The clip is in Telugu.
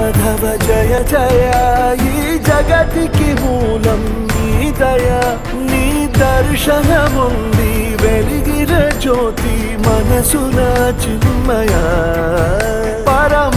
మాధవ జయ జయ ఈ జగతికి మూలం నీ దయ నీ దర్శనముంది వెలిగిన జ్యోతి మనసున చిన్మయ పరమ